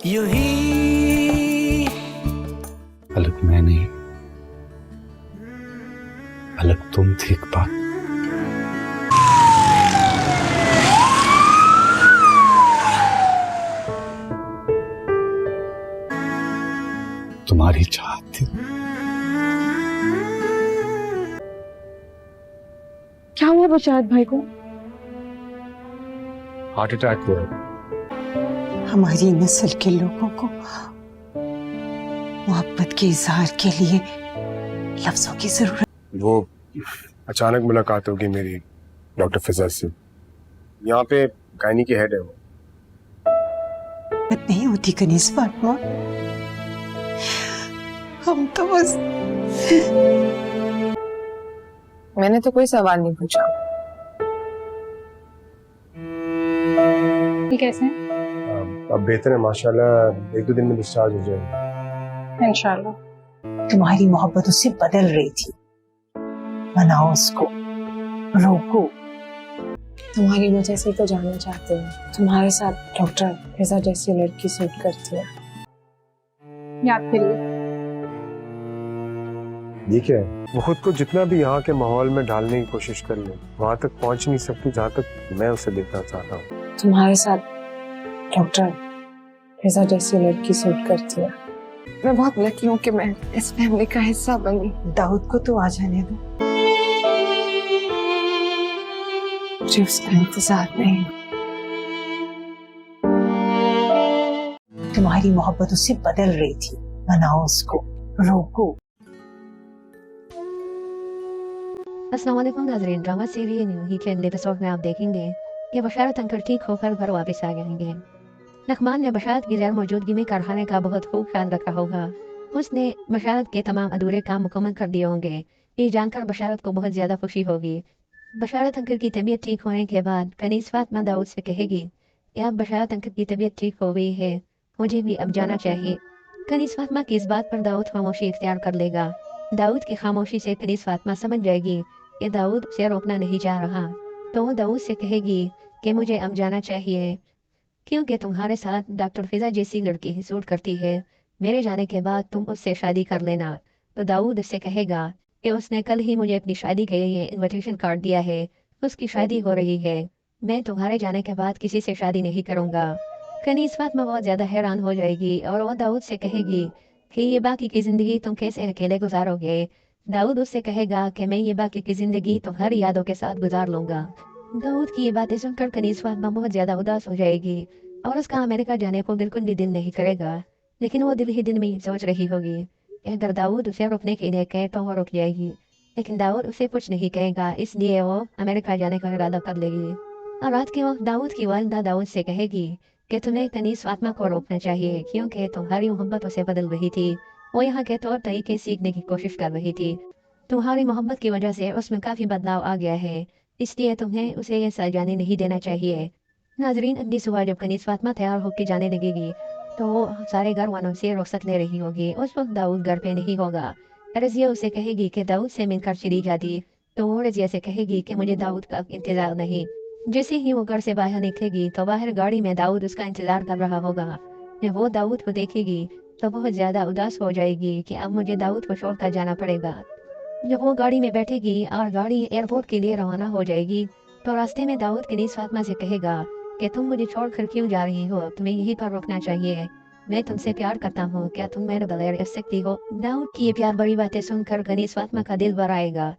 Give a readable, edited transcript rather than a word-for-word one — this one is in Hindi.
यूं ही अलग मैं नहीं, अलग तुम थी एक बात। तुम्हारी चाहत थी। क्या हुआ बशारत भाई को? हार्ट अटैक हुआ। हमारी नस्ल के लोगों को मोहब्बत के इजहार के लिए लफ्जों की जरूरत। वो अचानक मुलाकात होगी मेरी डॉक्टर फिजा से। यहाँ पे गायनी की हेड है वो। नहीं होती कनीज फातिमा, हम तो बस। मैंने तो कोई सवाल नहीं पूछा। ये कैसे हैं? अब बेहतर है माशाल्लाह, 1-2 दिन में डिस्चार्ज हो जाएगा इंशाल्लाह। तुम्हारी मोहब्बत उससे बदल रही थी, मनाओ उसको, रोको। तुम्हारी वजह से तो जानना चाहते हैं। तुम्हारे साथ डॉक्टर फिजा जैसी लड़की सूट करती है। याद करिए। ये क्या है? वो खुद को जितना भी यहाँ के माहौल में ढालने की कोशिश कर ले, वहां तक पहुंच नहीं सकती जहाँ तक मैं उसे देखना चाहता हूँ। तुम्हारे साथ डॉक्टर फिजा जैसी लड़की सूट करती है। मैं बहुत लकी हूँ कि मैं इस फैमिली का हिस्सा बनी। दाऊद को तो आ जाने दो। मुझे उसका इंतजार नहीं। तुम्हारी मोहब्बत उससे बदल रही थी, मनाओ उसको, रोको। अस्सलाम वालेकुम नाज़रीन, ड्रामा सीरियल न्यू ही के एपिसोड में आप देखेंगे कि बशारत अंकल ठीक होकर घर वापस आ जाएंगे। नखमान ने बशारत की गैर मौजूदगी में कारखाने का बहुत खूब ख्याल रखा होगा। उसने बशारत के तमाम अधूरे काम मुकम्मल कर दिए होंगे। ये जानकर बशारत को बहुत ज़्यादा खुशी होगी। बशारत अंकल की तबीयत ठीक होने के बाद कनीज़ फातिमा दाऊद से कहेगी कि अब बशारत अंकल की तबीयत ठीक हो गई है, मुझे भी अब जाना चाहिए। कनीज़ फातिमा की इस बात पर दाऊद खामोशी इख्तियार कर लेगा। दाऊद की खामोशी से कनीज़ फातिमा समझ जाएगी कि दाऊद उसे रोकना नहीं चाह रहा, तो वो दाऊद से कहेगी कि मुझे अब जाना चाहिए क्योंकि तुम्हारे साथ डॉक्टर फिजा जैसी लड़की ही सूट करती है। मेरे जाने के बाद तुम उससे शादी कर लेना। तो दाऊद उससे कहेगा कि उसने कल ही मुझे अपनी शादी के लिए इनविटेशन कार्ड दिया है, उसकी शादी हो रही है, मैं तुम्हारे जाने के बाद किसी से शादी नहीं करूँगा। कनीज़ फातिमा बहुत ज़्यादा हैरान हो जाएगी और वह दाऊद से कहेगी कि ये बाकी की ज़िंदगी तुम कैसे अकेले गुजारोगे। दाऊद उससे कहेगा कि मैं ये बाकी की ज़िंदगी तुम्हारी यादों के साथ गुजार लूँगा। दाऊद की ये बातें सुनकर कनीज़ फातिमा बहुत ज़्यादा उदास हो जाएगी और उसका अमेरिका जाने को बिल्कुल भी दिल नहीं करेगा। लेकिन वो दिल ही दिल में सोच रही होगी कि अगर दाऊद उसे रुकने के लिए कहे तो वो रुक जाएगी, लेकिन दाऊद उसे कुछ नहीं कहेगा, इसलिए वो अमेरिका जाने का इरादा कर लेगी। और रात के वक्त दाऊद की वालिदा दाऊद से कहेगी कि तुम्हें कनीज़ फातिमा को रोकना चाहिए क्योंकि तुम्हारी मोहब्बत उसे बदल रही थी। वो यहाँ के तौर तरीके सीखने की कोशिश कर रही थी। तुम्हारी मोहब्बत की वजह से उसमें काफ़ी बदलाव आ गया है, इसलिए तुम्हें उसे ये सजा जाने नहीं देना चाहिए। नाजरीन, अगली सुबह जब कनीज़ फातिमा तैयार होकर जाने लगेगी तो वो सारे घर वालों से रुखसत ले रही होगी। उस वक्त दाऊद घर पे नहीं होगा। रज़िया उसे कहेगी कि दाऊद से मिलकर चली जाती, तो वो रज़िया से कहेगी कि मुझे दाऊद का इंतज़ार नहीं। जैसे ही वो घर से बाहर निकलेगी तो बाहर गाड़ी में दाऊद उसका इंतज़ार कर रहा होगा। जब वो दाऊद को देखेगी तो बहुत ज़्यादा उदास हो जाएगी कि अब मुझे दाऊद को छोड़कर जाना पड़ेगा। जब वो गाड़ी में बैठेगी और गाड़ी एयरपोर्ट के लिए रवाना हो जाएगी तो रास्ते में दाऊद कनीज़ फातिमा से कहेगा कि तुम मुझे छोड़कर क्यों जा रही हो, तुम्हें यहीं पर रुकना चाहिए, मैं तुमसे प्यार करता हूँ, क्या तुम मेरे बगैर रह सकती हो। दाऊद की ये प्यार बड़ी बातें सुनकर कनीज़ फातिमा का दिल भर आएगा।